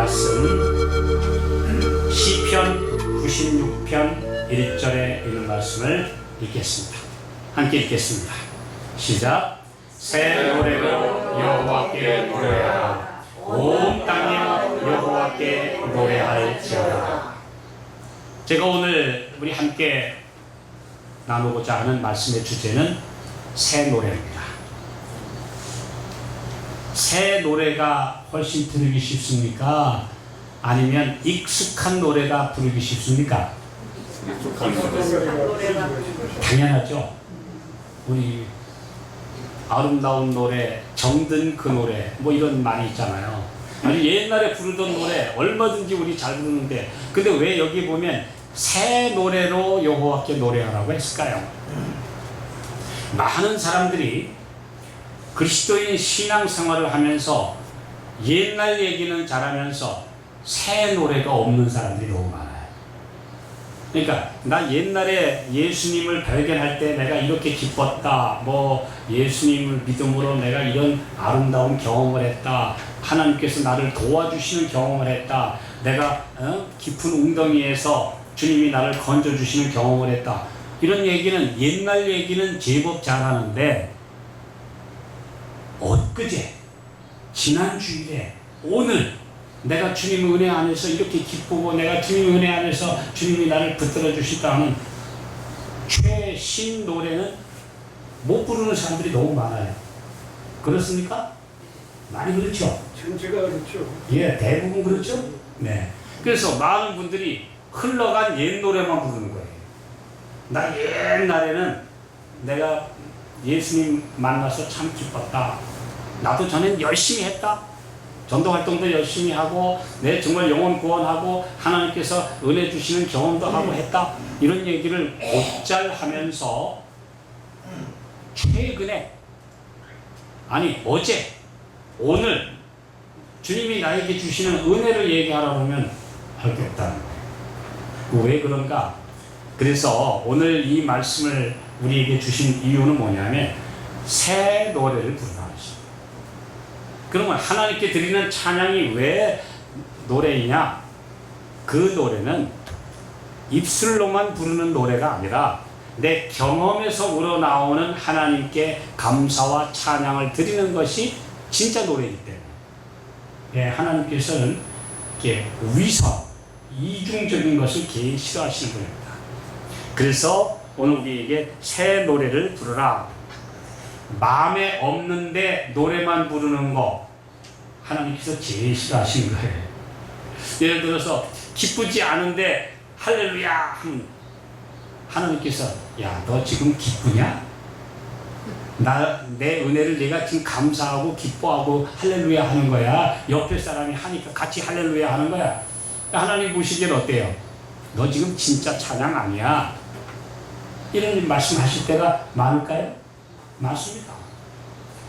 말씀 시편 96편 1절에 있는 말씀을 읽겠습니다. 함께 읽겠습니다. 시작. 새 노래로 여호와께 노래하라. 온 땅에 여호와께 노래할지어다. 제가 오늘 우리 함께 나누고자 하는 말씀의 주제는 새 노래입니다. 새 노래가 훨씬 들으기 쉽습니까? 아니면 익숙한 노래가 부르기 쉽습니까? 당연하죠. 우리 아름다운 노래, 정든 그 노래, 뭐 이런 말이 있잖아요. 아니 옛날에 부르던 노래 얼마든지 우리 잘 부르는데, 근데 왜 여기 보면 새 노래로 여호와께 노래하라고 했을까요? 많은 사람들이 그리스도인 신앙생활을 하면서 옛날 얘기는 잘하면서 새 노래가 없는 사람들이 너무 많아요. 그러니까 나 옛날에 예수님을 발견할 때 내가 이렇게 기뻤다, 뭐 예수님을 믿음으로 내가 이런 아름다운 경험을 했다, 하나님께서 나를 도와주시는 경험을 했다, 내가 깊은 웅덩이에서 주님이 나를 건져주시는 경험을 했다, 이런 얘기는 옛날 얘기는 제법 잘하는데 엊그제, 지난 주일에, 오늘 내가 주님의 은혜 안에서 이렇게 기쁘고 내가 주님의 은혜 안에서 주님이 나를 붙들어 주시다 하는 최신 노래는 못 부르는 사람들이 너무 많아요. 그렇습니까? 많이 그렇죠? 전체가 그렇죠. 예, 대부분 그렇죠? 네. 그래서 많은 분들이 흘러간 옛 노래만 부르는 거예요. 나 옛날에는 내가 예수님 만나서 참 기뻤다. 나도 전엔 열심히 했다. 전도 활동도 열심히 하고 내 정말 영혼 구원하고 하나님께서 은혜 주시는 경험도 하고 했다. 이런 얘기를 곧잘 하면서 최근에, 아니 어제, 오늘 주님이 나에게 주시는 은혜를 얘기하라 보면 할 게 없다는 거예요. 왜 그런가? 그래서 오늘 이 말씀을 우리에게 주신 이유는 뭐냐면 새 노래를 부르라 하셨어요. 그러면 하나님께 드리는 찬양이 왜 노래이냐? 그 노래는 입술로만 부르는 노래가 아니라 내 경험에서 우러나오는 하나님께 감사와 찬양을 드리는 것이 진짜 노래이기 때문에, 예, 하나님께서는 이렇게 위선, 이중적인 것을 제일 싫어하시는 분입니다. 그래서 오늘 우리에게 새 노래를 부르라. 마음에 없는데 노래만 부르는 거 하나님께서 제일 싫어하시는 거예요. 예를 들어서 기쁘지 않은데 할렐루야 하면 하나님께서 야, 너 지금 기쁘냐? 내 은혜를 내가 지금 감사하고 기뻐하고 할렐루야 하는 거야. 옆에 사람이 하니까 같이 할렐루야 하는 거야. 하나님 보시기엔 어때요? 너 지금 진짜 찬양 아니야. 이런 말씀하실 때가 많을까요? 많습니다.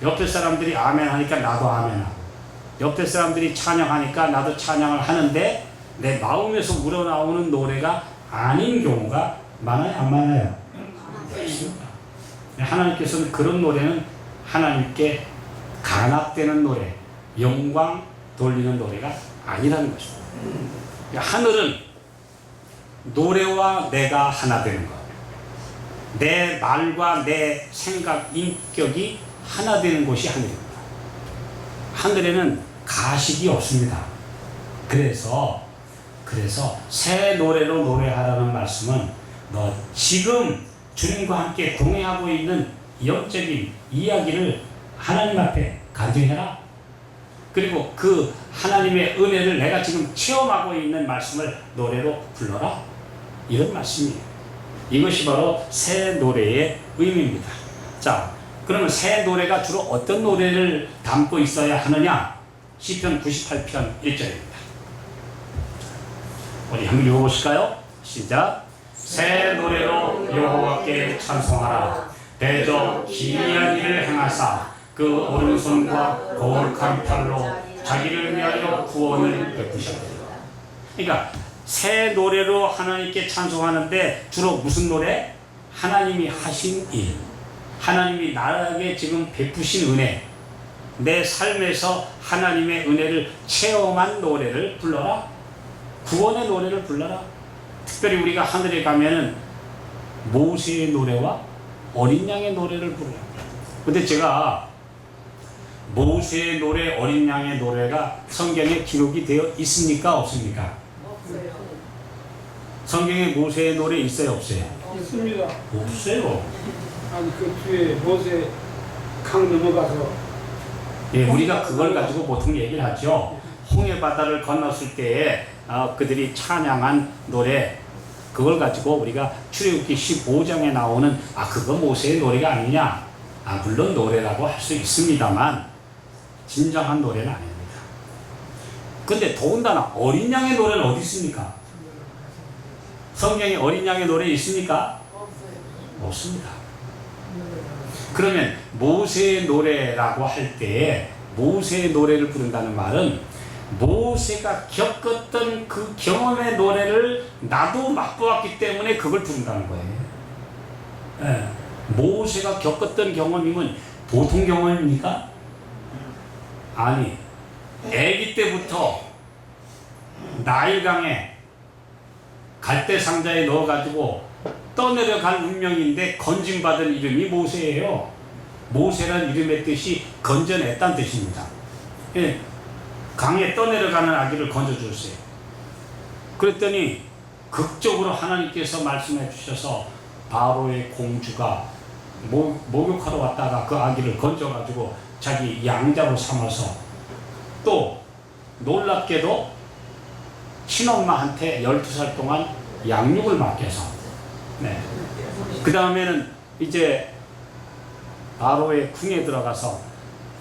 옆에 사람들이 아멘 하니까 나도 아멘하고, 옆에 사람들이 찬양하니까 나도 찬양을 하는데 내 마음에서 우러나오는 노래가 아닌 경우가 많아요? 안 많아요? 많습니다. 하나님께서는 그런 노래는 하나님께 간악되는 노래, 영광 돌리는 노래가 아니라는 것입니다. 하늘은 노래와 내가 하나 되는 것, 내 말과 내 생각, 인격이 하나 되는 곳이 하늘입니다. 하늘에는 가식이 없습니다. 그래서 새 노래로 노래하라는 말씀은 너 지금 주님과 함께 동행하고 있는 영적인 이야기를 하나님 앞에 간증해라. 그리고 그 하나님의 은혜를 내가 지금 체험하고 있는 말씀을 노래로 불러라. 이런 말씀이에요. 이것이 바로 새 노래의 의미입니다. 자, 그러면 새 노래가 주로 어떤 노래를 담고 있어야 하느냐? 시편 98편 1절입니다. 우리 한번 읽어보실까요? 시작. 새 노래로 여호와께 찬송하라. 대저 기이한 일을 행하사 그 오른손과 거룩한 팔로 자기를 위하여 구원을 베푸셨다. 그러니까 새 노래로 하나님께 찬송하는데 주로 무슨 노래? 하나님이 하신 일, 하나님이 나에게 지금 베푸신 은혜, 내 삶에서 하나님의 은혜를 체험한 노래를 불러라. 구원의 노래를 불러라. 특별히 우리가 하늘에 가면은 모세의 노래와 어린 양의 노래를 불러요. 근데 제가 모세의 노래, 어린 양의 노래가 성경에 기록이 되어 있습니까? 없습니까? 없어요. 성경에 모세의 노래 있어요? 없어요? 있습니다. 없어요. 아니 그 뒤에 모세 강 넘어가서 예, 우리가 그걸 가지고 보통 얘기를 하죠. 홍해 바다를 건넜을 때에 그들이 찬양한 노래, 그걸 가지고 우리가 출애굽기 15장에 나오는 그거 모세의 노래가 아니냐? 물론 노래라고 할 수 있습니다만 진정한 노래는 아닙니다. 근데 더군다나 어린 양의 노래는 어디 있습니까? 성경에 어린 양의 노래 있습니까? 없어요. 없습니다. 그러면 모세의 노래라고 할 때에 모세의 노래를 부른다는 말은 모세가 겪었던 그 경험의 노래를 나도 맛보았기 때문에 그걸 부른다는 거예요. 예. 모세가 겪었던 경험이면 보통 경험입니까? 아니, 아기 때부터 나일강에 갈대 상자에 넣어가지고 떠내려갈 운명인데 건짐받은 이름이 모세예요. 모세란 이름의 뜻이 건져냈다는 뜻입니다. 예. 강에 떠내려가는 아기를 건져줬어요. 그랬더니 극적으로 하나님께서 말씀해 주셔서 바로의 공주가 목욕하러 왔다가 그 아기를 건져가지고 자기 양자로 삼아서 또 놀랍게도 친엄마한테 12살 동안 양육을 맡겨서 네. 그 다음에는 이제 바로의 궁에 들어가서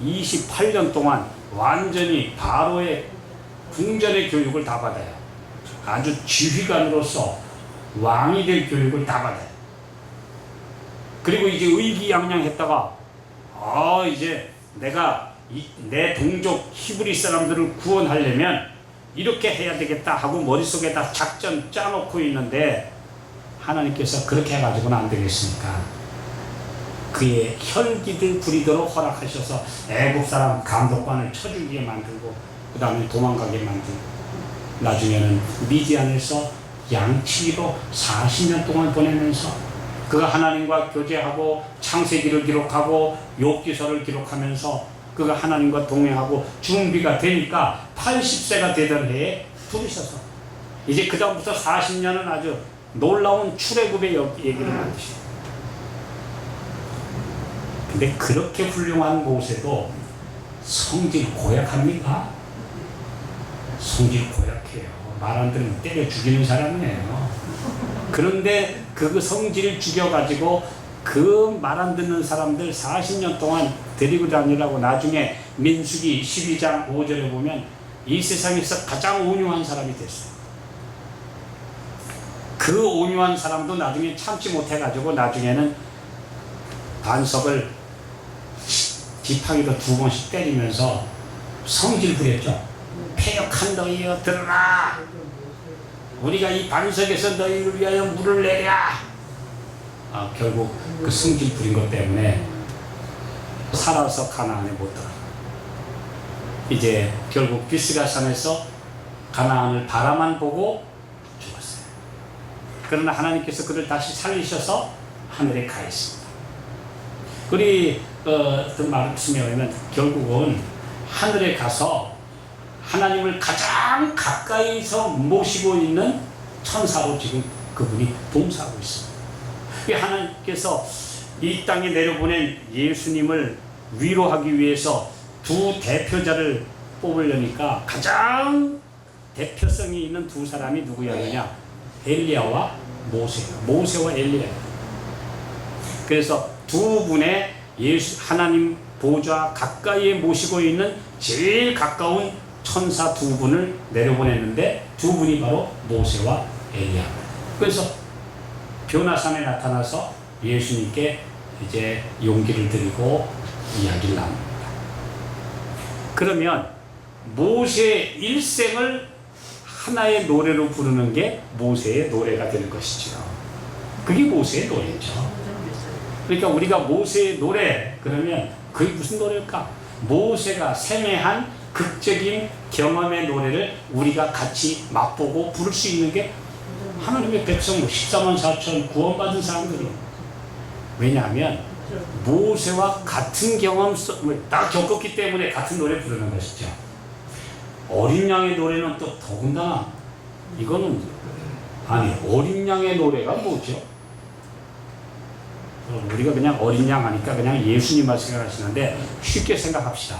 28년 동안 완전히 바로의 궁전의 교육을 다 받아요. 아주 지휘관으로서 왕이 될 교육을 다 받아요. 그리고 이제 의기양양했다가 이제 내가 내 동족 히브리 사람들을 구원하려면 이렇게 해야 되겠다 하고 머릿속에다 작전 짜놓고 있는데 하나님께서 그렇게 해가지고는 안 되겠습니까? 그의 혈기를 부리도록 허락하셔서 애국 사람 감독관을 쳐 죽이게 만들고 그 다음에 도망가게 만들고 나중에는 미디안에서 양치기로 40년 동안 보내면서 그가 하나님과 교제하고 창세기를 기록하고 욥기서를 기록하면서 그가 하나님과 동행하고 준비가 되니까 80세가 되던 해에 부르셔서 이제 그 다음부터 40년은 아주 놀라운 출애굽의 얘기를 만드시고 근데 그렇게 훌륭한 모세도 성질 고약합니까? 성질 고약해요. 말 안 들으면 때려 죽이는 사람이에요. 그런데 그 성질을 죽여가지고 그 말 안 듣는 사람들 40년 동안 데리고 다니라고 나중에 민수기 12장 5절에 보면 이 세상에서 가장 온유한 사람이 됐어요. 그 온유한 사람도 나중에 참지 못해가지고 나중에는 반석을 지팡이로 2번씩 때리면서 성질 부렸죠. 패역한 너희여 들으라. 우리가 이 반석에서 너희를 위하여 물을 내랴. 결국 그 성질 부린 것 때문에 살아서 가나안에 못 들어가. 이제 결국 비스가산에서 가나안을 바라만 보고 죽었어요. 그러나 하나님께서 그를 다시 살리셔서 하늘에 가 있습니다. 우리 말씀에 의하면 결국은 하늘에 가서 하나님을 가장 가까이서 모시고 있는 천사로 지금 그분이 봉사하고 있습니다. 하나님께서 이 땅에 내려보낸 예수님을 위로하기 위해서 두 대표자를 뽑으려니까 가장 대표성이 있는 두 사람이 누구였느냐? 엘리야와 모세와 엘리야. 그래서 두 분의 하나님 보좌 가까이에 모시고 있는 제일 가까운 천사 두 분을 내려보냈는데 두 분이 바로 모세와 엘리야. 그래서 변화산에 나타나서 예수님께 이제 용기를 드리고 이야기를 나눕니다. 그러면 모세의 일생을 하나의 노래로 부르는 게 모세의 노래가 되는 것이죠. 그게 모세의 노래죠. 그러니까 우리가 모세의 노래 그러면 그게 무슨 노래일까? 모세가 생애한 극적인 경험의 노래를 우리가 같이 맛보고 부를 수 있는 게 하나님의 백성 14만 4천 구원받은 사람들이에요. 왜냐하면 모세와 같은 경험을 딱 겪었기 때문에 같은 노래 부르는 것이죠. 어린 양의 노래는 또 더군다나 이거는 아니 어린 양의 노래가 뭐죠? 우리가 그냥 어린 양 하니까 그냥 예수님만 생각하시는데 쉽게 생각합시다.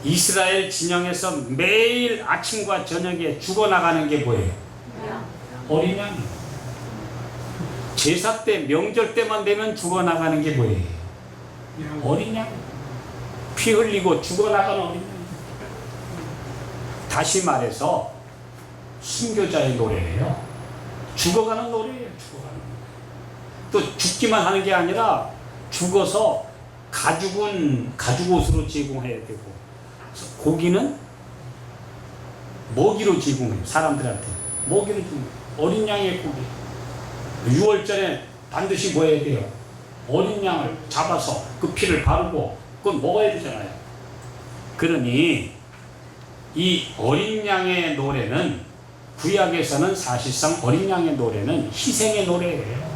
이스라엘 진영에서 매일 아침과 저녁에 죽어나가는 게 뭐예요? 어린 양. 제사 때 명절 때만 되면 죽어나가는 게 뭐예요? 어린 양. 피 흘리고 죽어나가는 어린 양. 다시 말해서 순교자의 노래예요. 죽어가는 노래예요. 죽어가는 노래. 또 죽기만 하는 게 아니라 죽어서 가죽은 가죽 옷으로 제공해야 되고 고기는 먹이로 제공해요. 사람들한테 먹이로 제공해요. 어린 양의 고기. 6월절에 반드시 뭐 해야 돼요? 어린 양을 잡아서 그 피를 바르고 그건 먹어야 되잖아요. 그러니 이 어린 양의 노래는 구약에서는 사실상 어린 양의 노래는 희생의 노래예요.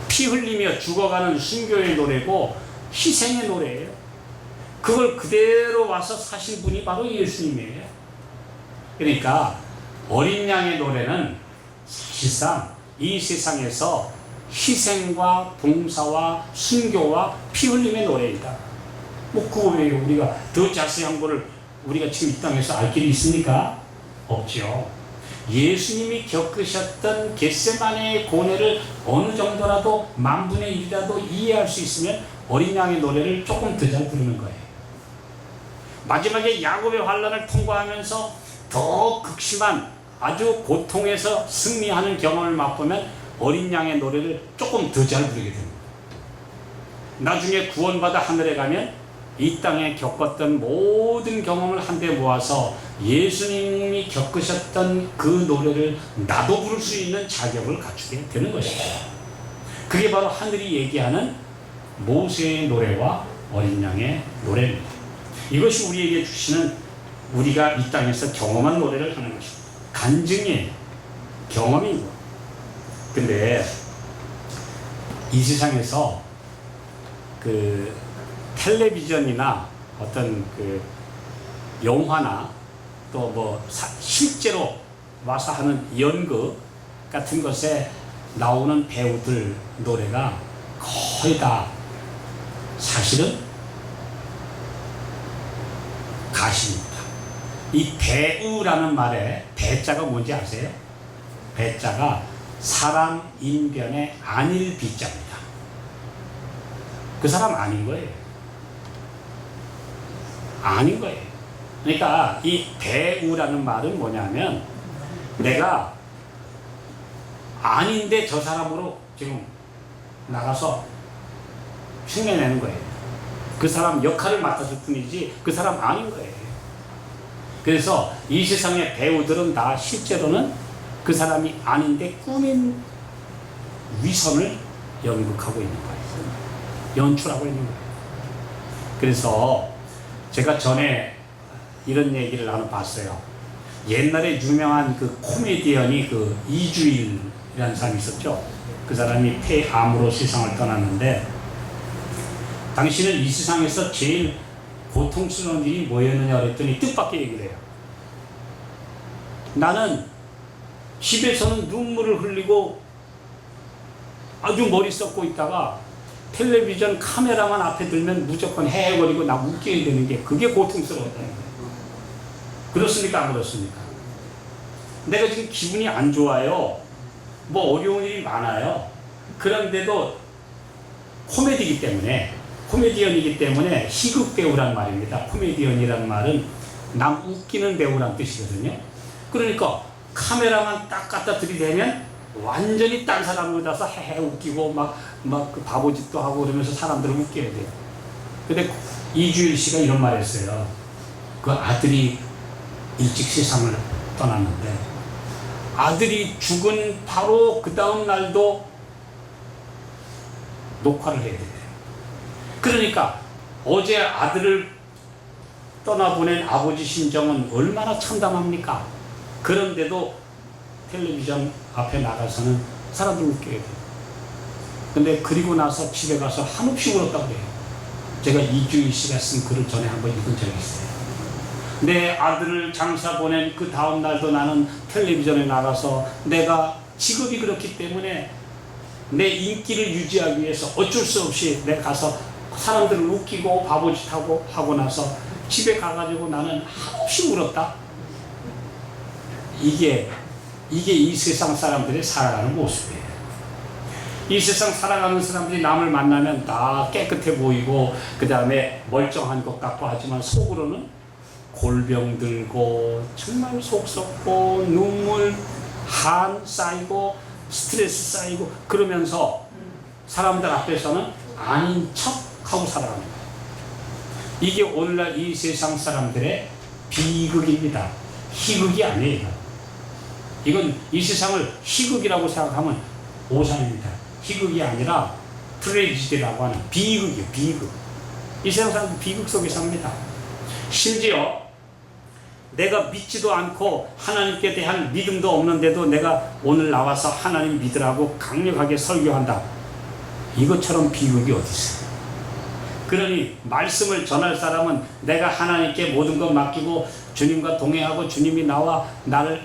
피 흘리며 죽어가는 순교의 노래고 희생의 노래예요. 그걸 그대로 와서 사신 분이 바로 예수님이에요. 그러니까 어린 양의 노래는 사실상 이 세상에서 희생과 봉사와 순교와 피 흘림의 노래이다. 뭐 그거 왜 우리가 더 자세한 거를 우리가 지금 이 땅에서 알 길이 있습니까? 없죠. 예수님이 겪으셨던 겟세마네의 고뇌를 어느 정도라도 만분의 1이라도 이해할 수 있으면 어린 양의 노래를 조금 더 잘 부르는 거예요. 마지막에 야곱의 환란을 통과하면서 더 극심한 아주 고통에서 승리하는 경험을 맛보면 어린 양의 노래를 조금 더 잘 부르게 됩니다. 나중에 구원받아 하늘에 가면 이 땅에 겪었던 모든 경험을 한데 모아서 예수님이 겪으셨던 그 노래를 나도 부를 수 있는 자격을 갖추게 되는 것이죠. 그게 바로 하늘이 얘기하는 모세의 노래와 어린 양의 노래입니다. 이것이 우리에게 주시는 우리가 이 땅에서 경험한 노래를 하는 것입니다. 간증이에요. 경험이고. 근데 이 세상에서 그 텔레비전이나 어떤 그 영화나 또 뭐 실제로 와서 하는 연극 같은 것에 나오는 배우들 노래가 거의 다 사실은 가십니다. 이 배우라는 말에 배자가 뭔지 아세요? 배자가 사람 인변의 아닐 비자입니다. 그 사람 아닌 거예요. 아닌 거예요. 그러니까 이 배우라는 말은 뭐냐면 내가 아닌데 저 사람으로 지금 나가서 흉내내는 거예요. 그 사람 역할을 맡았을 뿐이지 그 사람 아닌 거예요. 그래서 이 세상의 배우들은 다 실제로는 그 사람이 아닌데 꾸민 위선을 연극하고 있는 거예요. 연출하고 있는 거예요. 그래서 제가 전에 이런 얘기를 나눠봤어요. 옛날에 유명한 그 코미디언이 그 이주일이라는 사람이 있었죠. 그 사람이 폐암으로 세상을 떠났는데 당신은 이 세상에서 제일 고통스러운 일이 뭐였느냐 그랬더니 뜻밖의 얘기를 해요. 나는 집에서는 눈물을 흘리고 아주 머리 썩고 있다가 텔레비전 카메라만 앞에 들면 무조건 헤헤거리고 나 웃게 되는 게 그게 고통스러웠다는 거예요. 그렇습니까? 안 그렇습니까? 내가 지금 기분이 안 좋아요. 뭐 어려운 일이 많아요. 그런데도 코미디이기 때문에 코미디언이기 때문에 희극 배우란 말입니다. 코미디언이란 말은 남 웃기는 배우란 뜻이거든요. 그러니까 카메라만 딱 갖다 들이대면 완전히 딴 사람을 가서 헤헤 웃기고 막 그 바보짓도 하고 그러면서 사람들을 웃게 돼요. 근데 이주일 씨가 이런 말 했어요. 그 아들이 일찍 세상을 떠났는데 아들이 죽은 바로 그 다음 날도 녹화를 해야 돼요. 그러니까 어제 아들을 떠나보낸 아버지 심정은 얼마나 참담합니까? 그런데도 텔레비전 앞에 나가서는 사람들 웃겨야 돼요. 근데 그리고 나서 집에 가서 한없이 울었다고 해요. 제가 이주일 씨가 쓴 글을 전에 한번 읽은 적이 있어요. 내 아들을 장사 보낸 그 다음 날도 나는 텔레비전에 나가서 내가 직업이 그렇기 때문에 내 인기를 유지하기 위해서 어쩔 수 없이 내가 가서 사람들을 웃기고 바보짓하고 하고 나서 집에 가가지고 나는 한없이 울었다. 이게 이 세상 사람들의 살아가는 모습이에요. 이 세상 살아가는 사람들이 남을 만나면 다 깨끗해 보이고 그 다음에 멀쩡한 것 같고 하지만 속으로는 골병 들고 정말 속 썩고 눈물 한 쌓이고 스트레스 쌓이고 그러면서 사람들 앞에서는 아닌 척하고 살아갑니다. 이게 오늘날 이 세상 사람들의 비극입니다. 희극이 아니에요. 이건 이 세상을 희극이라고 생각하면 오산입니다. 희극이 아니라 트레지디라고 하는 비극이에요. 비극. 이 세상 사람들 비극 속에 삽니다. 심지어 내가 믿지도 않고 하나님께 대한 믿음도 없는데도 내가 오늘 나와서 하나님 믿으라고 강력하게 설교한다. 이것처럼 비극이 어디 있어요? 그러니 말씀을 전할 사람은 내가 하나님께 모든 것 맡기고 주님과 동행하고 주님이 나와 나를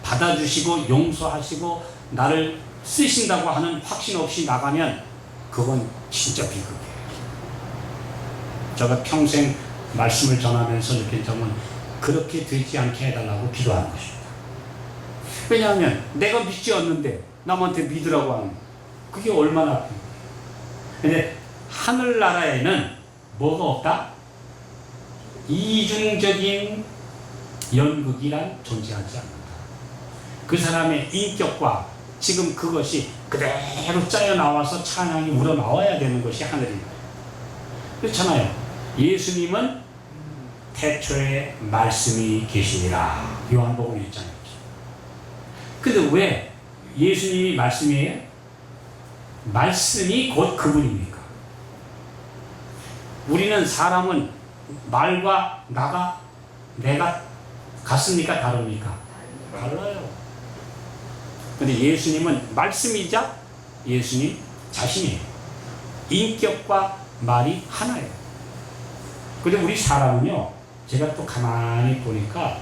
받아주시고 용서하시고 나를 쓰신다고 하는 확신 없이 나가면 그건 진짜 비극이에요. 제가 평생 말씀을 전하면서 느낀 점은 그렇게 되지 않게 해달라고 기도하는 것입니다. 왜냐하면 내가 믿지 않는데 남한테 믿으라고 하는 그게 얼마나 아픕니까? 근데 하늘나라에는 뭐가 없다? 이중적인 연극이란 존재하지 않는다. 그 사람의 인격과 지금 그것이 그대로 짜여 나와서 찬양이 우러나와야 되는 것이 하늘입니다. 그렇잖아요. 예수님은 태초에 말씀이 계시니라. 요한복음 1장에. 근데 왜 예수님이 말씀이에요? 말씀이 곧 그분입니까? 우리는 사람은 말과 내가 같습니까? 다릅니까? 달라요. 근데 예수님은 말씀이자 예수님 자신이에요. 인격과 말이 하나예요. 근데 우리 사람은요, 제가 또 가만히 보니까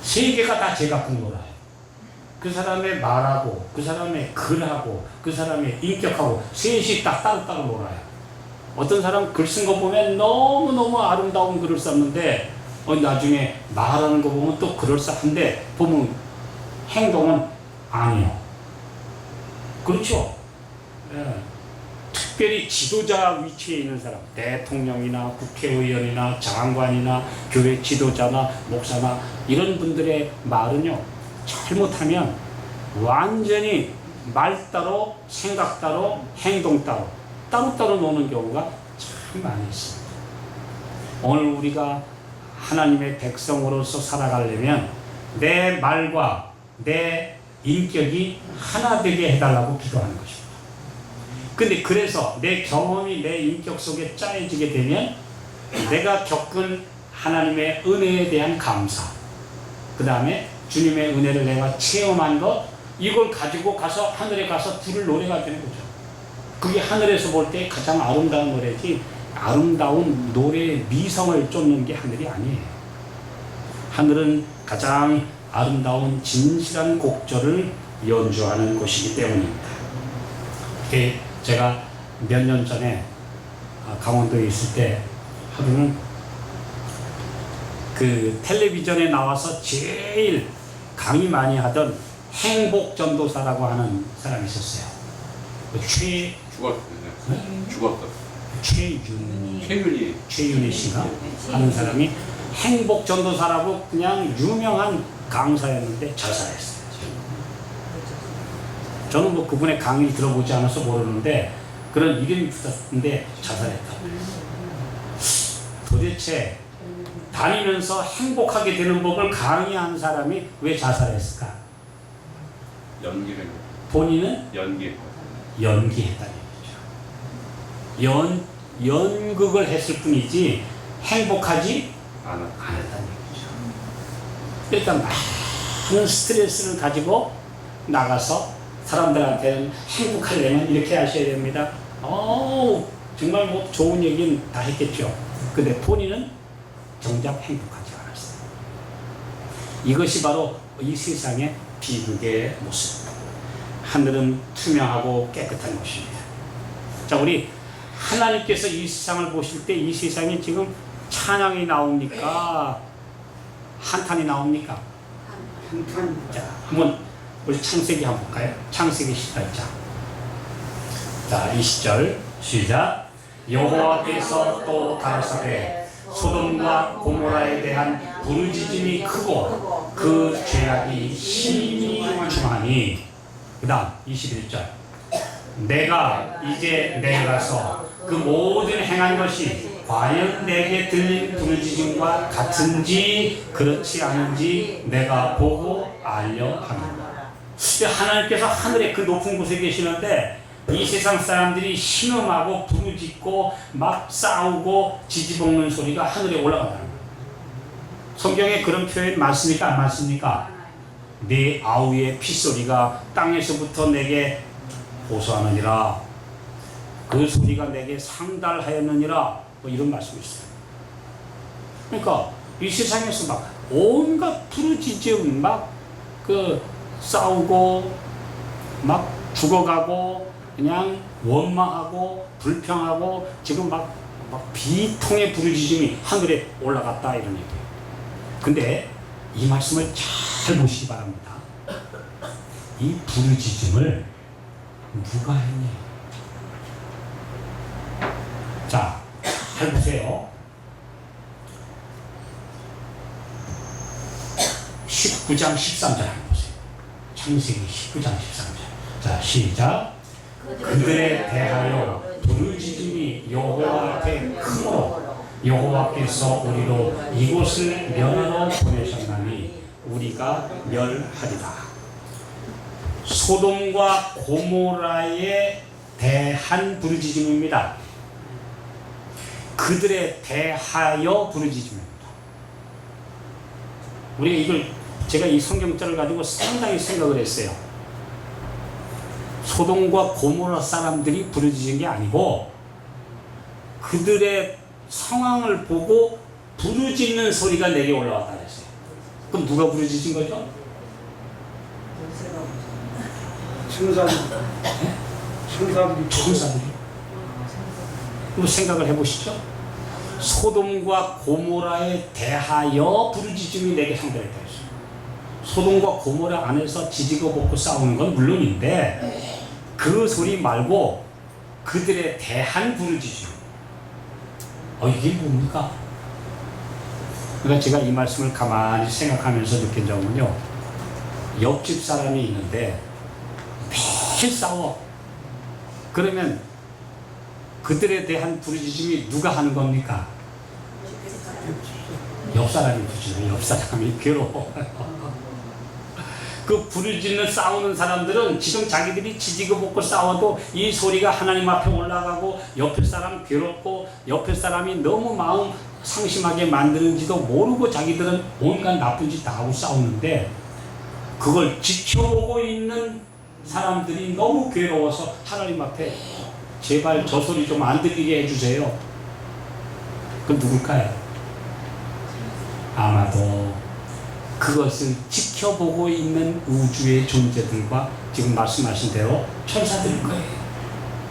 세 개가 다 제 같은 거라요. 그 사람의 말하고, 그 사람의 글하고, 그 사람의 인격하고 셋이 딱 따로따로 놀아요. 어떤 사람 글 쓴 거 보면 너무너무 아름다운 글을 썼는데 나중에 말하는 거 보면 또 그럴싸한데 보면 행동은 아니요. 그렇죠? 예. 특별히 지도자 위치에 있는 사람, 대통령이나 국회의원이나 장관이나 교회 지도자나 목사나 이런 분들의 말은요, 잘못하면 완전히 말 따로 생각 따로 행동 따로 따로따로 노는 경우가 참 많이 있습니다. 오늘 우리가 하나님의 백성으로서 살아가려면 내 말과 내 인격이 하나 되게 해달라고 기도하는 것입니다. 근데 그래서 내 경험이 내 인격 속에 짜여지게 되면 내가 겪은 하나님의 은혜에 대한 감사, 그 다음에 주님의 은혜를 내가 체험한 것, 이걸 가지고 가서 하늘에 가서 부를 노래가 되는 거죠. 그게 하늘에서 볼 때 가장 아름다운 노래지, 아름다운 노래의 미성을 쫓는 게 하늘이 아니에요. 하늘은 가장 아름다운 진실한 곡절을 연주하는 곳이기 때문입니다. 제가 몇 년 전에 강원도에 있을 때 하루는 그 텔레비전에 나와서 제일 강의 많이 하던 행복전도사라고 하는 사람이 있었어요. 죽었어. 최윤희 씨가 하는 사람이 행복전도사라고 그냥 유명한 강사였는데 자살했어요. 저는 뭐 그분의 강의를 들어보지 않아서 모르는데 그런 이름이 붙었는데 자살했다고. 도대체 다니면서 행복하게 되는 법을 강의한 사람이 왜 자살했을까? 연기를. 본인은 연기. 연기했다는 얘기죠. 연극을 했을 뿐이지 행복하지 않았다는 얘기죠. 일단 많은 스트레스를 가지고 나가서 사람들한테는 행복하려면 이렇게 하셔야 됩니다. 정말 뭐 좋은 얘기는 다 했겠죠. 근데 본인은 정작 행복하지 않았어요. 이것이 바로 이 세상의 비극의 모습입니다. 하늘은 투명하고 깨끗한 곳입니다. 자, 우리 하나님께서 이 세상을 보실 때 이 세상에 지금 찬양이 나옵니까? 한탄이 나옵니까? 한탄. 자, 한번 우리 창세기 한번 볼까요? 창세기 18장. 자, 20절 시작. 여호와께서 또 가라사대 소돔과 고모라에 대한 부르짖음이 크고 그 죄악이 심히 중하니. 그 다음 21절. 내가 이제 내려가서 그 모든 행한 것이 과연 내게 들린 부르짖음과 같은지 그렇지 않은지 내가 보고 알려 하노라. 하나님께서 하늘의 그 높은 곳에 계시는데 이 세상 사람들이 신음하고 부르짖고 막 싸우고 지지볶는 소리가 하늘에 올라간다는 거예요. 성경에 그런 표현 많습니까? 안 많습니까? 네 아우의 핏소리가 땅에서부터 내게 호소하느니라. 그 소리가 내게 상달하였느니라. 뭐 이런 말씀이 있어요. 그러니까 이 세상에서 막 온갖 부르짖음, 막 그 싸우고 막 죽어가고 그냥 원망하고 불평하고 지금 막 비통의 부르짖음이 하늘에 올라갔다 이런 얘기예요. 근데 이 말씀을 잘 보시기 바랍니다. 이 부르짖음을 누가 했냐? 자, 잘 보세요. 19장 13절 한번 보세요. 창세기 19장 13절. 자, 시작. 그들에 대하여 부르짖음이 여호와 앞에 크므로 여호와께서 우리로 이곳을 멸하러 보내셨나니 우리가 멸하리라. 소돔과 고모라에 대한 부르짖음입니다. 그들에 대하여 부르짖음입니다. 우리가 이걸 제가 이 성경절을 가지고 상당히 생각을 했어요. 소돔과 고모라 사람들이 부르짖은 게 아니고 그들의 상황을 보고 부르짖는 소리가 내게 올라왔다 그랬어요. 그럼 누가 부르짖은 거죠? 천사들이. 한번 생각을 해보시죠. 소돔과 고모라에 대하여 부르짖음이 내게 상달했다 했어요. 소돔과 고모라 안에서 지지고 볶고 싸우는 건 물론인데 그 소리 말고 그들에 대한 부르짖음. 이게 뭡니까? 그러니까 제가 이 말씀을 가만히 생각하면서 느낀 점은요. 옆집 사람이 있는데 매일 싸워. 그러면 그들에 대한 부르짖음이 누가 하는 겁니까? 옆 사람이 부르짖는, 옆 사람이 괴로워. 그 부르짖는 싸우는 사람들은 지금 자기들이 지지고 볶고 싸워도 이 소리가 하나님 앞에 올라가고 옆에 사람 괴롭고 옆에 사람이 너무 마음 상심하게 만드는지도 모르고 자기들은 온갖 나쁜 짓 다 하고 싸우는데 그걸 지켜보고 있는 사람들이 너무 괴로워서 하나님 앞에 제발 저 소리 좀 안 들리게 해주세요. 그건 누굴까요? 아마도 그것을 지켜보고 있는 우주의 존재들과 지금 말씀하신 대로 천사들일 거예요.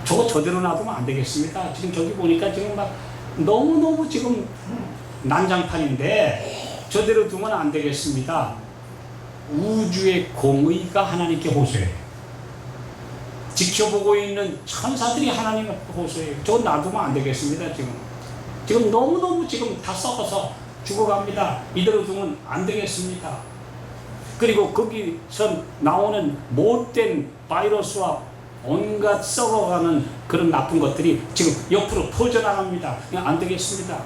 저거 저대로 놔두면 안 되겠습니다. 지금 저기 보니까 지금 막 너무너무 지금 난장판인데 저대로 두면 안 되겠습니다. 우주의 공의가 하나님께 호소해요. 지켜보고 있는 천사들이 하나님 앞에 호소해요. 저거 놔두면 안 되겠습니다. 지금 너무너무 지금 다 썩어서 죽어갑니다. 이대로 두면 안 되겠습니다. 그리고 거기서 나오는 못된 바이러스와 온갖 썩어가는 그런 나쁜 것들이 지금 옆으로 퍼져나갑니다. 그냥 안 되겠습니다.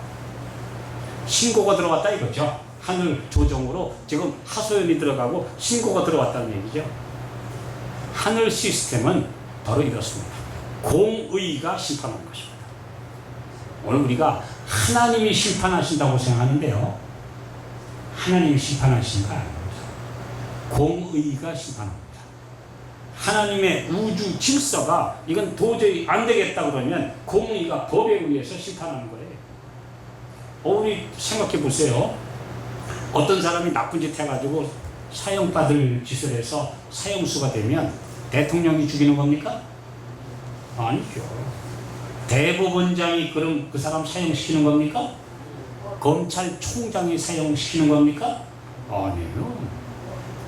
신고가 들어왔다 이거죠. 하늘 조정으로 지금 하소연이 들어가고 신고가 들어왔다는 얘기죠. 하늘 시스템은 바로 이렇습니다. 공의가 심판하는 것입니다. 오늘 우리가 하나님이 심판하신다고 생각하는데요. 하나님이 심판하시는 거 아닙니다. 공의가 심판합니다. 하나님의 우주 질서가 이건 도저히 안 되겠다 그러면 공의가 법에 의해서 심판하는 거예요. 우리 생각해 보세요. 어떤 사람이 나쁜 짓 해가지고 사형받을 짓을 해서 사형수가 되면 대통령이 죽이는 겁니까? 아니죠. 대법원장이 그럼 그 사람 사형시키는 겁니까? 검찰총장이 사형시키는 겁니까? 아니에요.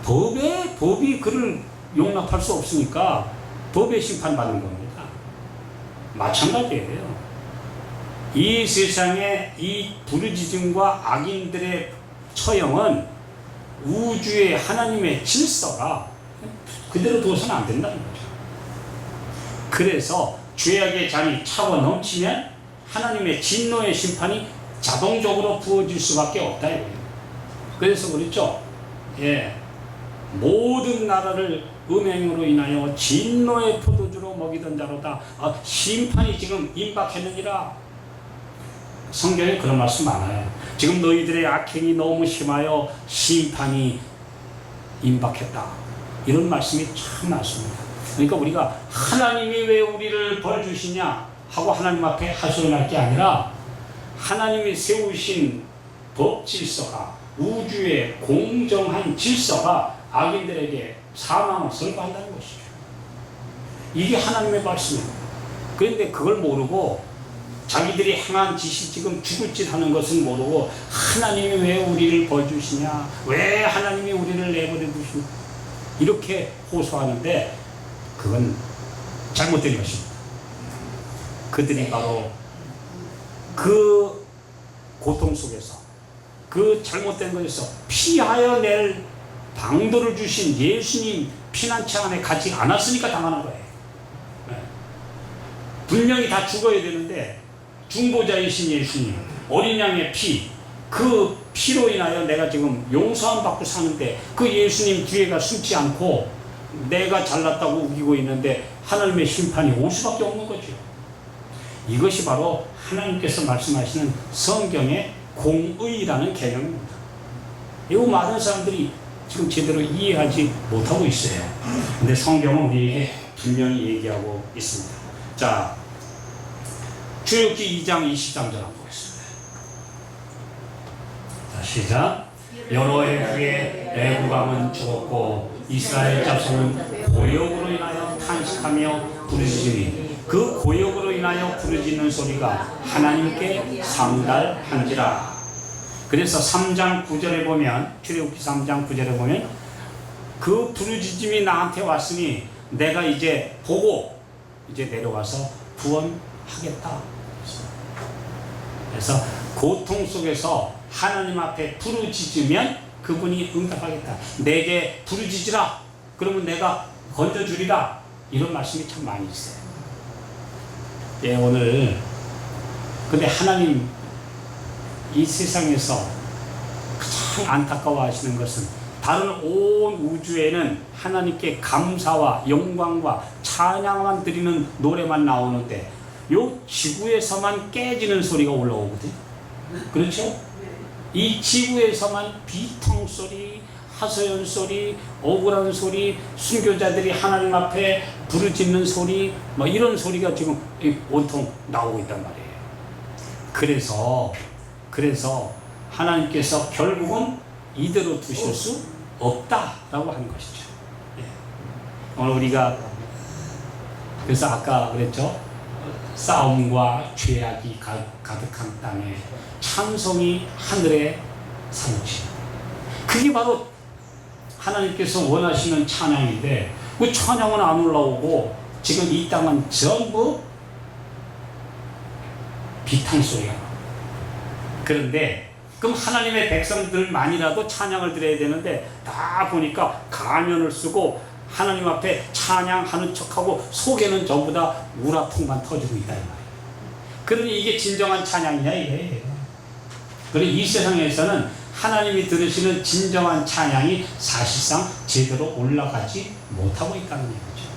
법이 그를 용납할 수 없으니까 법의 심판받는 겁니다. 마찬가지예요. 이 세상의 이 부르짖음과 악인들의 처형은 우주의 하나님의 질서가 그대로 둬서는 안 된다는 거죠. 그래서 죄악의 잔이 차고 넘치면 하나님의 진노의 심판이 자동적으로 부어질 수밖에 없다 이거예요. 그래서 그랬죠. 예, 모든 나라를 음행으로 인하여 진노의 포도주로 먹이던 자로다. 심판이 지금 임박했느니라. 성경에 그런 말씀 많아요. 지금 너희들의 악행이 너무 심하여 심판이 임박했다. 이런 말씀이 참 많습니다. 그러니까 우리가 하나님이 왜 우리를 벌 주시냐 하고 하나님 앞에 하소연할 게 아니라 하나님이 세우신 법 질서가 우주의 공정한 질서가 악인들에게 사망을 선고한다는 것이죠. 이게 하나님의 말씀입니다. 그런데 그걸 모르고 자기들이 행한 짓이 지금 죽을 짓 하는 것은 모르고 하나님이 왜 우리를 벌 주시냐, 왜 하나님이 우리를 내버려 두시냐 이렇게 호소하는데 그건 잘못된 것입니다. 그들이 바로 그 고통 속에서 그 잘못된 것에서 피하여 낼 방도를 주신 예수님 피난처 안에 가지 않았으니까 당하는 거예요. 분명히 다 죽어야 되는데 중보자이신 예수님, 어린 양의 피, 그 피로 인하여 내가 지금 용서함 받고 사는데 그 예수님 뒤에가 숨지 않고 내가 잘났다고 우기고 있는데 하나님의 심판이 올 수밖에 없는 거죠. 이것이 바로 하나님께서 말씀하시는 성경의 공의라는 개념입니다. 이거 많은 사람들이 지금 제대로 이해하지 못하고 있어요. 근데 성경은 우리에게 분명히 얘기하고 있습니다. 자, 출애굽기 2장 23절 한번 보겠습니다. 자, 시작. 여러 해 후에 애굽 왕은 죽었고 이스라엘 자손은 고역으로 인하여 탄식하며 부르짖으니 그 고역으로 인하여 부르짖는 소리가 하나님께 상달한지라. 그래서 3장 9절에 보면 출애굽기 3장 9절에 보면 그 부르짖음이 나한테 왔으니 내가 이제 보고 이제 내려와서 구원하겠다. 그래서 고통 속에서 하나님 앞에 부르짖으면 그분이 응답하겠다. 내게 부르짖으라. 그러면 내가 건져주리라. 이런 말씀이 참 많이 있어요. 예, 오늘 근데 하나님 이 세상에서 가장 안타까워하시는 것은 다른 온 우주에는 하나님께 감사와 영광과 찬양만 드리는 노래만 나오는데 요 지구에서만 깨지는 소리가 올라오거든. 그렇죠? 이 지구에서만 비통 소리, 하소연 소리, 억울한 소리, 순교자들이 하나님 앞에 부르짖는 소리, 뭐 이런 소리가 지금 온통 나오고 있단 말이에요. 그래서 하나님께서 결국은 이대로 두실 수 없다라고 하는 것이죠. 예. 오늘 우리가 그래서 아까 그랬죠. 싸움과 죄악이 가득한 땅에 찬송이 하늘에 사무치. 그게 바로 하나님께서 원하시는 찬양인데 그 찬양은 안 올라오고 지금 이 땅은 전부 비탄소리가 나옵니다. 그런데 그럼 하나님의 백성들만이라도 찬양을 드려야 되는데 다 보니까 가면을 쓰고 하나님 앞에 찬양하는 척하고 속에는 전부 다 우라통만 터지고 있다 이 말이에요. 그러니 이게 진정한 찬양이냐 이거예요. 그리고 이 세상에서는 하나님이 들으시는 진정한 찬양이 사실상 제대로 올라가지 못하고 있다는 얘기죠.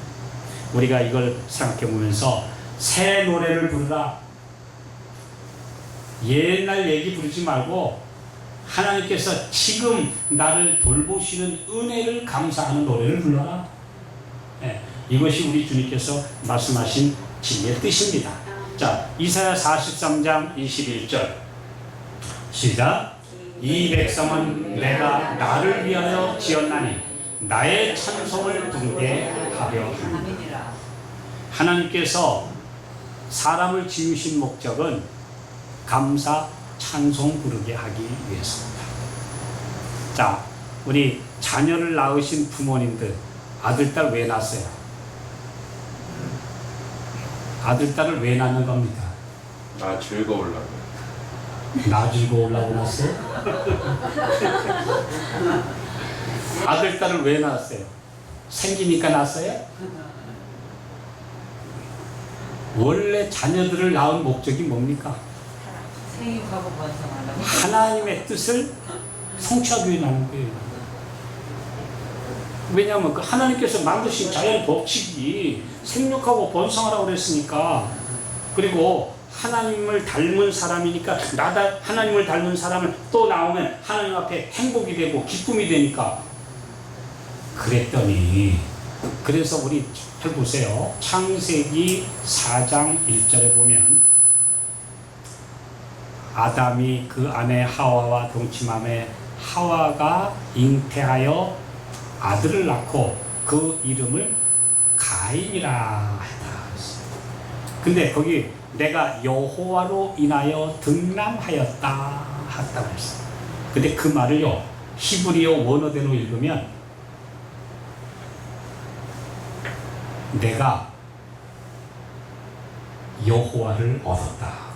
우리가 이걸 생각해 보면서 새 노래를 부르라. 옛날 얘기 부르지 말고 하나님께서 지금 나를 돌보시는 은혜를 감사하는 노래를 불러라. 예, 이것이 우리 주님께서 말씀하신 진리의 뜻입니다. 자, 이사야 43장 21절 시작. 이 백성은 내가 나를 위하여 지었나니 나의 찬송을 부르게 하려 함이니라. 하나님께서 사람을 지으신 목적은 감사 찬송 부르게 하기 위해서입니다. 자, 우리 자녀를 낳으신 부모님들 아들, 딸 왜 낳았어요? 아들, 딸을 왜 낳는 겁니까? 나 즐거우려고. 나 즐거우려고 낳았어요? 아들, 딸을 왜 낳았어요? 생기니까 낳았어요? 원래 자녀들을 낳은 목적이 뭡니까? 생육하고 번성하려고. 하나님의 뜻을 성취하기 위해 낳는 거예요. 왜냐하면 그 하나님께서 만드신 자연 법칙이 생육하고 번성하라고 그랬으니까. 그리고 하나님을 닮은 사람이니까 나다 하나님을 닮은 사람을 또 낳으면 하나님 앞에 행복이 되고 기쁨이 되니까 그랬더니, 그래서 우리 잘 보세요. 창세기 4장 1절에 보면 아담이 그 아내 하와와 동침함에 하와가 잉태하여 아들을 낳고 그 이름을 가인이라 했다. 근데 거기 내가 여호와로 인하여 등남하였다 했다고 했어요. 근데 그 말을요 히브리어 원어대로 읽으면 내가 여호와를 얻었다.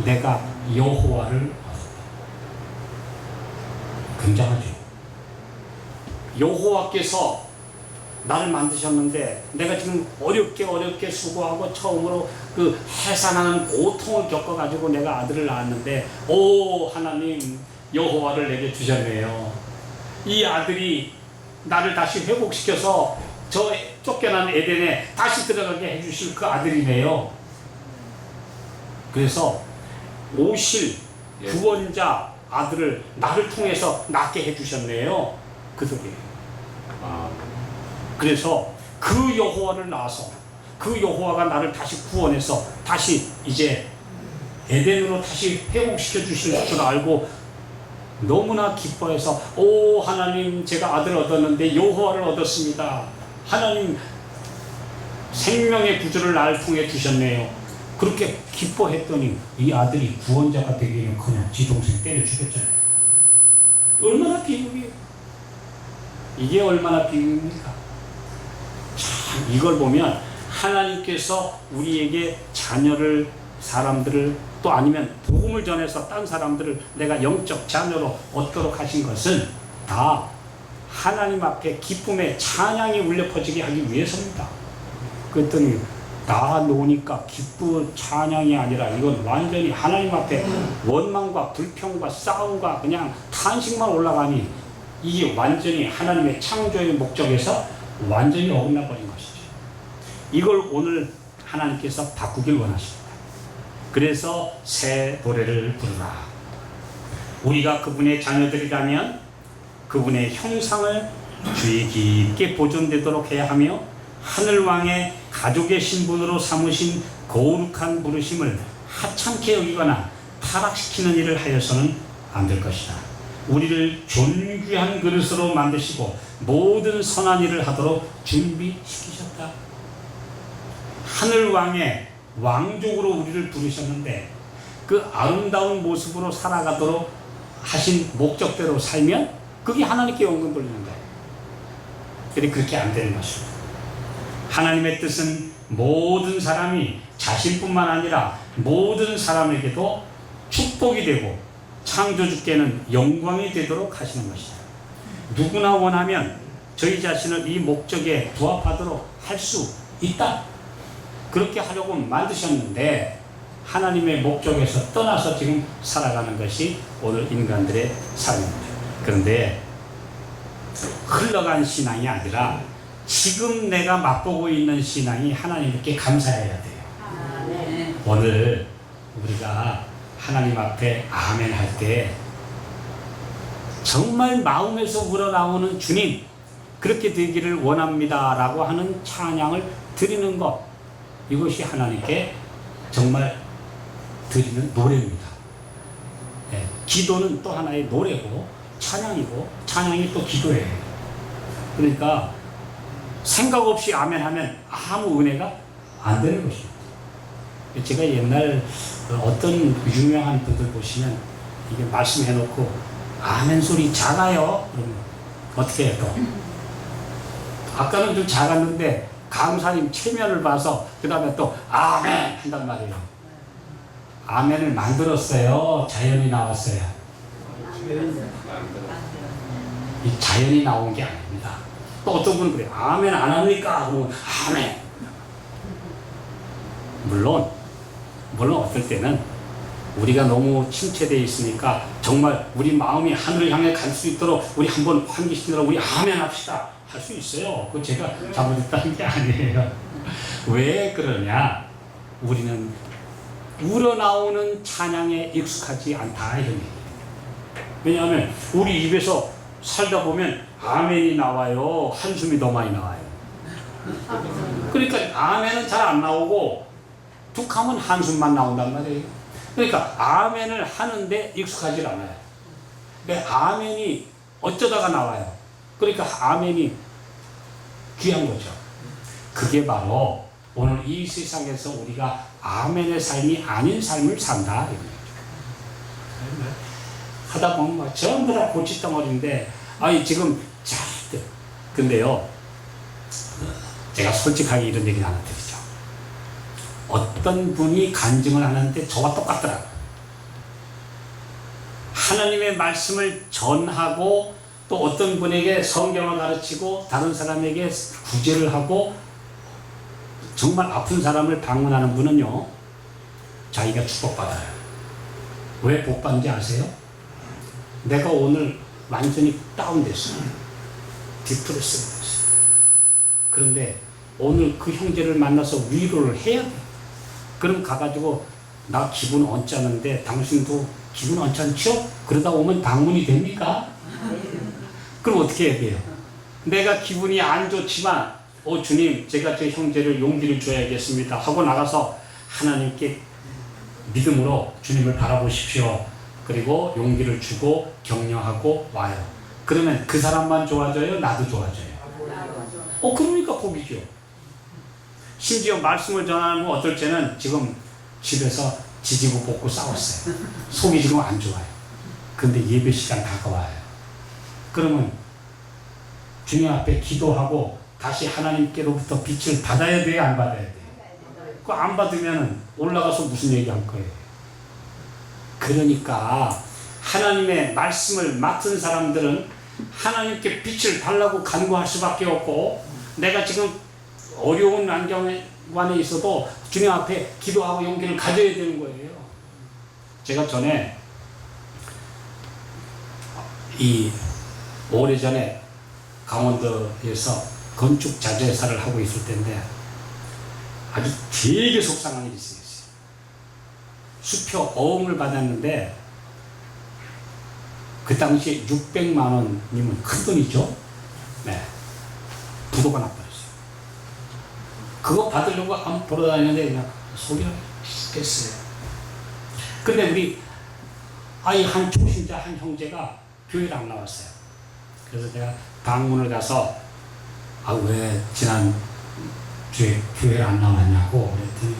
내가 여호와를 얻었다. 굉장하죠. 여호와께서 나를 만드셨는데 내가 지금 어렵게 수고하고 처음으로 그 해산하는 고통을 겪어가지고 내가 아들을 낳았는데, 오 하나님, 여호와를 내게 주셨네요. 이 아들이 나를 다시 회복시켜서 저 쫓겨난 에덴에 다시 들어가게 해주실 그 아들이네요. 그래서 오실 구원자 아들을 나를 통해서 낳게 해주셨네요. 그 소리예요. 그래서 그 여호와를 낳아서 그 여호와가 나를 다시 구원해서 다시 이제 에덴으로 다시 회복시켜 주실 줄 알고 너무나 기뻐해서, 오 하나님, 제가 아들을 얻었는데 여호와를 얻었습니다. 하나님, 생명의 구주를 나를 통해 주셨네요. 그렇게 기뻐했더니 이 아들이 구원자가 되기는커녕 지 동생 때려 죽였잖아요. 얼마나 비극이에요. 이게 얼마나 비극입니까? 참, 이걸 보면 하나님께서 우리에게 자녀를, 사람들을, 또 아니면 복음을 전해서 딴 사람들을 내가 영적 자녀로 얻도록 하신 것은 다 하나님 앞에 기쁨의 찬양이 울려 퍼지게 하기 위해서입니다. 그랬더니 나 놓으니까 기쁨 찬양이 아니라 이건 완전히 하나님 앞에 원망과 불평과 싸움과 그냥 탄식만 올라가니 이게 완전히 하나님의 창조의 목적에서 완전히 어긋나 버린 것이죠. 이걸 오늘 하나님께서 바꾸길 원하십니다. 그래서 새 노래를 부르라. 우리가 그분의 자녀들이라면 그분의 형상을 주의 깊게 보존되도록 해야 하며 하늘왕의 가족의 신분으로 삼으신 거룩한 부르심을 하찮게 여기거나 타락시키는 일을 하여서는 안 될 것이다. 우리를 존귀한 그릇으로 만드시고 모든 선한 일을 하도록 준비시키셨다. 하늘왕의 왕족으로 우리를 부르셨는데 그 아름다운 모습으로 살아가도록 하신 목적대로 살면 그게 하나님께 영광 돌리는 거예요. 그런데 그렇게 안 되는 것입니다. 하나님의 뜻은 모든 사람이 자신뿐만 아니라 모든 사람에게도 축복이 되고 창조주께는 영광이 되도록 하시는 것이다. 누구나 원하면 저희 자신을 이 목적에 부합하도록 할 수 있다. 그렇게 하려고 만드셨는데 하나님의 목적에서 떠나서 지금 살아가는 것이 오늘 인간들의 삶입니다. 그런데 흘러간 신앙이 아니라 지금 내가 맛보고 있는 신앙이 하나님께 감사해야 돼요. 오늘 우리가 하나님 앞에 아멘 할 때 정말 마음에서 우러나오는 주님 그렇게 되기를 원합니다 라고 하는 찬양을 드리는 것, 이것이 하나님께 정말 드리는 노래입니다. 네, 기도는 또 하나의 노래고 찬양이고 찬양이 또 기도예요. 그러니까 생각 없이 아멘 하면 아무 은혜가 안 되는 것입니다. 제가 옛날 어떤 유명한 분들 보시면 이게 말씀해놓고 아멘 소리 작아요. 그러면 어떻게 해요 또? 아까는 좀 작았는데 강사님 체면을 봐서 그 다음에 또 아멘 한단 말이에요. 아멘을 만들었어요? 자연이 나왔어요? 이 자연이 나온 게 아닙니다. 또 어떤 분은 그래요. 아멘 안 합니까? 그러면 아멘. 물론 어떨 때는 우리가 너무 침체되어 있으니까 정말 우리 마음이 하늘을 향해 갈 수 있도록 우리 한번 환기시키느라 우리 아멘 합시다 할 수 있어요. 그거 제가 잘못했다는 게 아니에요. 왜 그러냐? 우리는 우러나오는 찬양에 익숙하지 않다 이런 얘기예요. 왜냐하면 우리 입에서 살다 보면 아멘이 나와요, 한숨이 더 많이 나와요. 그러니까 아멘은 잘 안 나오고 툭 하면 한숨만 나온단 말이에요. 그러니까 아멘을 하는데 익숙하지 않아요. 그러니까 아멘이 어쩌다가 나와요. 그러니까 아멘이 귀한 거죠. 그게 바로 오늘 이 세상에서 우리가 아멘의 삶이 아닌 삶을 산다. 하다 보면 막 전부 다 고치덩어리인데, 아니 지금 잘돼. 근데요, 제가 솔직하게 이런 얘기를 하나 드리죠. 어떤 분이 간증을 하는데 저와 똑같더라고요. 하나님의 말씀을 전하고 또 어떤 분에게 성경을 가르치고 다른 사람에게 구제를 하고 정말 아픈 사람을 방문하는 분은요, 자기가 축복받아요. 왜 복받는지 아세요? 내가 오늘 완전히 다운됐어요. 디프레스가 됐어요. 그런데 오늘 그 형제를 만나서 위로를 해야 돼. 그럼 가가지고 나 기분 언짢은데 당신도 기분 언짢죠? 그러다 오면 방문이 됩니까? 그럼 어떻게 해야 돼요? 내가 기분이 안 좋지만 주님 제가 제 형제를 용기를 줘야겠습니다 하고 나가서 하나님께 믿음으로 주님을 바라보십시오. 그리고 용기를 주고 격려하고 와요. 그러면 그 사람만 좋아져요? 나도 좋아져요. 그러니까 복이죠. 심지어 말씀을 전하는 어떨 때는 지금 집에서 지지고 볶고 싸웠어요. 속이 지금 안 좋아요. 근데 예배 시간 다가와요. 그러면 주님 앞에 기도하고 다시 하나님께로부터 빛을 받아야 돼요? 안 받아야 돼요? 그거 안 받으면 올라가서 무슨 얘기 할 거예요? 그러니까 하나님의 말씀을 맡은 사람들은 하나님께 빛을 달라고 간구할 수밖에 없고, 내가 지금 어려운 안경에 있어도 주님 앞에 기도하고 용기를 가져야 되는 거예요. 제가 전에 오래전에 강원도에서 건축 자재사를 하고 있을 때인데 아주 되게 속상한 일이 있었어요. 수표 어음을 받았는데 그 당시에 600만 원이면 큰 돈이죠. 네. 부도가 나버렸어요. 그거 받으려고 한번 보러 다니는데 그냥 속이 깼어요. 근데 우리 한 초신자 한 형제가 교회를 안 나왔어요. 그래서 제가 방문을 가서 왜 지난 주에 교회를 안 나왔냐고 그랬더니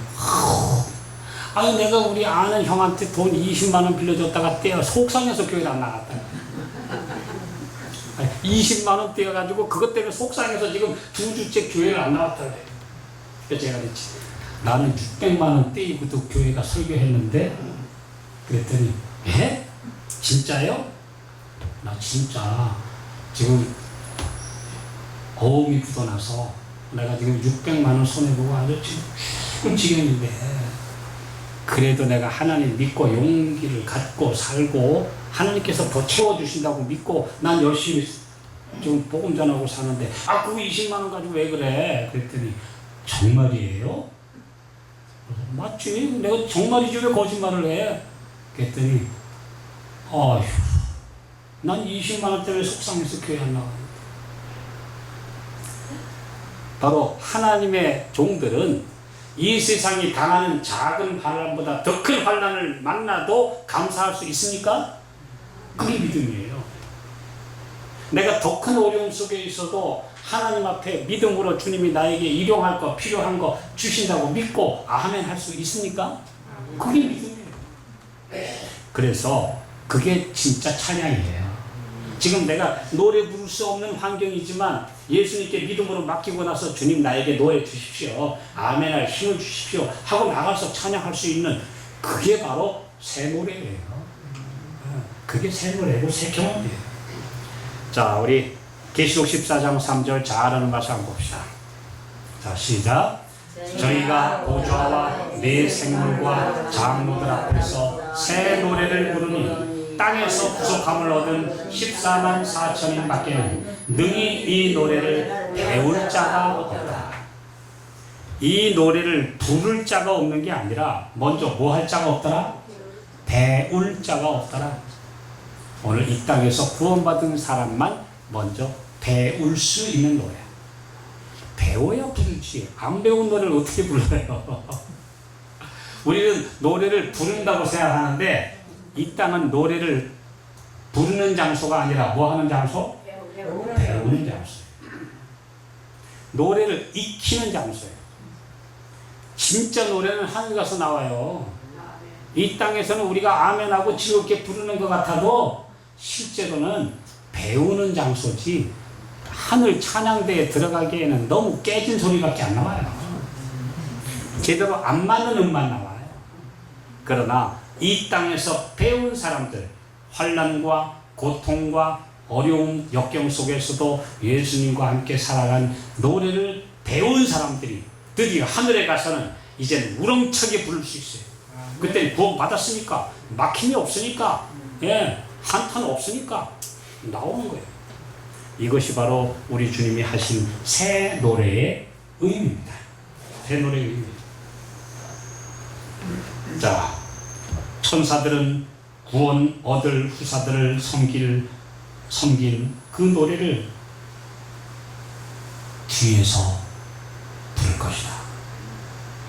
내가 우리 아는 형한테 돈 20만 원 빌려줬다가 떼어 속상해서 교회를 안 나갔다. 20만 원 떼어가지고 그것 때문에 속상해서 지금 2주째 교회를 안 나왔다 그래. 그래서 제가 그랬지. 나는 600만 원 떼이고도 교회가 설교했는데. 그랬더니 에? 진짜요? 나 진짜 지금 어음이 굳어나서 내가 지금 600만 원 손해보고 아주 지금 죽을 지경인데, 그래도 내가 하나님 믿고 용기를 갖고 살고 하나님께서 더 채워주신다고 믿고 난 열심히 지금 복음 전하고 사는데 그거 20만 원 가지고 왜 그래? 그랬더니 정말이에요? 맞지? 내가 정말이지 왜 거짓말을 해? 그랬더니 어휴, 난 20만 원 때문에 속상해서 교회 안 나가는데. 바로 하나님의 종들은 이 세상이 당하는 작은 환난보다 더 큰 환난을 만나도 감사할 수 있습니까? 그게 믿음이에요. 내가 더 큰 어려움 속에 있어도 하나님 앞에 믿음으로 주님이 나에게 일용할 거, 필요한 거 주신다고 믿고 아멘 할 수 있습니까? 그게 믿음이에요. 그래서 그게 진짜 찬양이에요. 지금 내가 노래 부를 수 없는 환경이지만 예수님께 믿음으로 맡기고 나서 주님 나에게 노래 주십시오, 아멘할 힘을 주십시오 하고 나가서 찬양할 수 있는 그게 바로 새 노래예요. 그게 새 노래고 새 경험이에요. 자, 우리 계시록 14장 3절 잘하는 말씀 한번 봅시다. 자, 시작. 저희가 보좌와 네 생물과 장로들 앞에서 새 노래를 부르니 땅에서 구속함을 얻은 14만 4천인 밖에는 능히 이 노래를 배울 자가 없다. 이 노래를 부를 자가 없는 게 아니라 먼저 뭐 할 자가 없더라? 배울 자가 없더라. 오늘 이 땅에서 구원받은 사람만 먼저 배울 수 있는 노래. 배워야 부르지. 안 배운 노래를 어떻게 불러요? 우리는 노래를 부른다고 생각하는데 이 땅은 노래를 부르는 장소가 아니라 뭐 하는 장소? 배우는 장소예요. 노래를 익히는 장소예요. 진짜 노래는 하늘 가서 나와요. 이 땅에서는 우리가 아멘하고 즐겁게 부르는 것 같아도 실제로는 배우는 장소지 하늘 찬양대에 들어가기에는 너무 깨진 소리밖에 안 나와요. 제대로 안 맞는 음만 나와요. 그러나 이 땅에서 배운 사람들, 환난과 고통과 어려움, 역경 속에서도 예수님과 함께 살아간 노래를 배운 사람들이 드디어 하늘에 가서는 이제는 우렁차게 부를 수 있어요. 그때 구원 받았으니까, 막힘이 없으니까, 한탄 없으니까 나오는 거예요. 이것이 바로 우리 주님이 하신 새 노래의 의미입니다. 새 노래의 의미입니다. 자, 천사들은 구원 얻을 후사들을 섬긴 그 노래를 뒤에서 부를 것이다.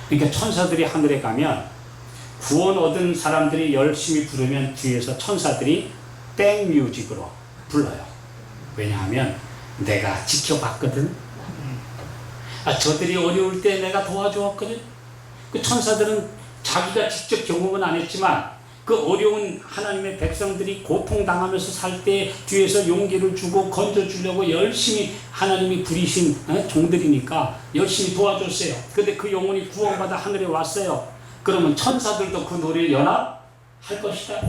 그러니까 천사들이 하늘에 가면 구원 얻은 사람들이 열심히 부르면 뒤에서 천사들이 백뮤직으로 불러요. 왜냐하면 내가 지켜봤거든. 저들이 어려울 때 내가 도와주었거든. 그 천사들은 자기가 직접 경험은 안 했지만 그 어려운 하나님의 백성들이 고통당하면서 살 때 뒤에서 용기를 주고 건져주려고 열심히 하나님이 부리신 종들이니까 열심히 도와줬어요. 근데 그 영혼이 구원받아 하늘에 왔어요. 그러면 천사들도 그 노래에 연합할 것이다.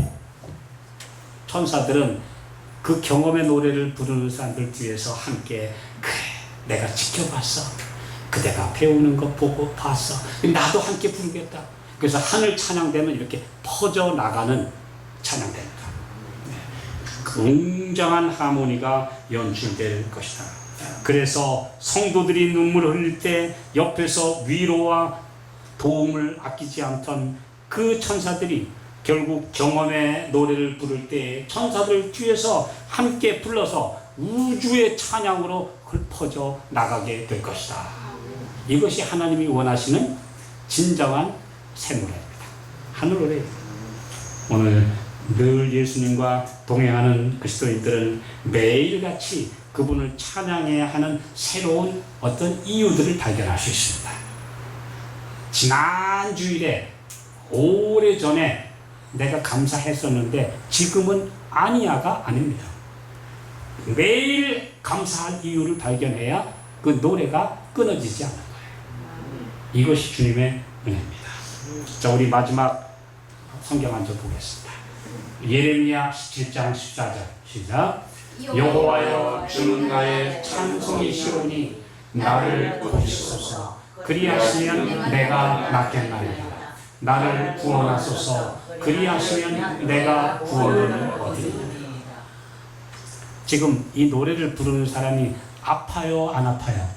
천사들은 그 경험의 노래를 부르는 사람들 뒤에서 함께 그래 내가 지켜봤어. 그대가 배우는 거 보고 봤어. 나도 함께 부르겠다. 그래서 하늘 찬양되면 이렇게 퍼져나가는 찬양됩니다. 웅장한 하모니가 연출될 것이다. 그래서 성도들이 눈물을 흘릴 때 옆에서 위로와 도움을 아끼지 않던 그 천사들이 결국 경험의 노래를 부를 때 천사들 뒤에서 함께 불러서 우주의 찬양으로 흩어져 나가게 될 것이다. 이것이 하나님이 원하시는 진정한 새 노래입니다. 하늘 노래입니다. 오늘 늘 예수님과 동행하는 그리스도인들은 매일같이 그분을 찬양해야 하는 새로운 어떤 이유들을 발견할 수 있습니다. 지난 주일에 오래전에 내가 감사했었는데 지금은 아니야가 아닙니다. 매일 감사할 이유를 발견해야 그 노래가 끊어지지 않는 거예요. 이것이 주님의 은혜입니다. 자, 우리 마지막 성경 한 절 보겠습니다. 예레미야 17장 14절 시작. 여호와여 주는 나의 찬송이시오니 나를 고치소서. 그리하시면 내가 낫겠나이다. 나를 구원하소서. 그리하시면 내가 구원을 얻으리라. 지금 이 노래를 부르는 사람이 아파요, 안 아파요?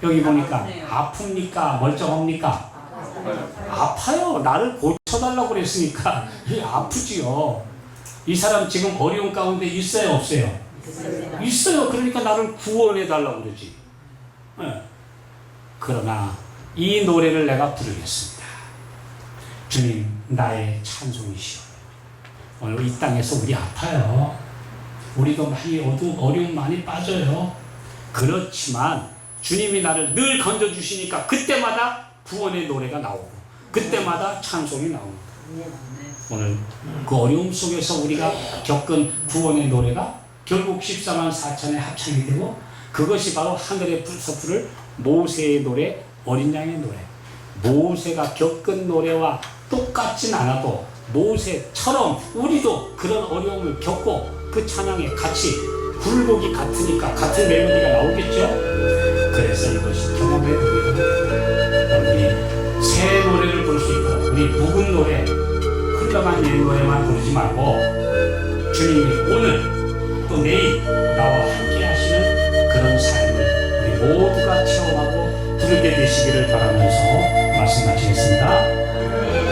여기 보니까 아프네요. 아픕니까? 멀쩡합니까? 아파요. 나를 고쳐달라고 그랬으니까 이 아프지요. 이 사람 지금 어려운 가운데 있어요, 없어요? 있어요. 그러니까 나를 구원해달라고 그러지. 네. 그러나 이 노래를 내가 부르겠습니다. 주님, 나의 찬송이시오. 오늘 이 땅에서 우리 아파요. 우리도 많이 어려움 많이 빠져요. 그렇지만 주님이 나를 늘 건져주시니까 그때마다 구원의 노래가 나오고 그때마다 찬송이 나옵니다. 오늘 그 어려움 속에서 우리가 겪은 구원의 노래가 결국 14만 4천의 합창이 되고 그것이 바로 하늘의 불서 부를 모세의 노래, 어린 양의 노래. 모세가 겪은 노래와 똑같진 않아도 모세처럼 우리도 그런 어려움을 겪고 그 찬양에 같이 굴곡이 같으니까 같은 멜로디가 나오겠죠. 그래서 이것이 경험의 노래가 우리 새 노래를 부를 수 있고 우리 묵은 노래, 흘러간 옛 노래만 부르지 말고 주님이 오늘 또 내일 나와 함께 하시는 그런 삶을 우리 모두가 체험하고 부르게 되시기를 바라면서 말씀 마치겠습니다.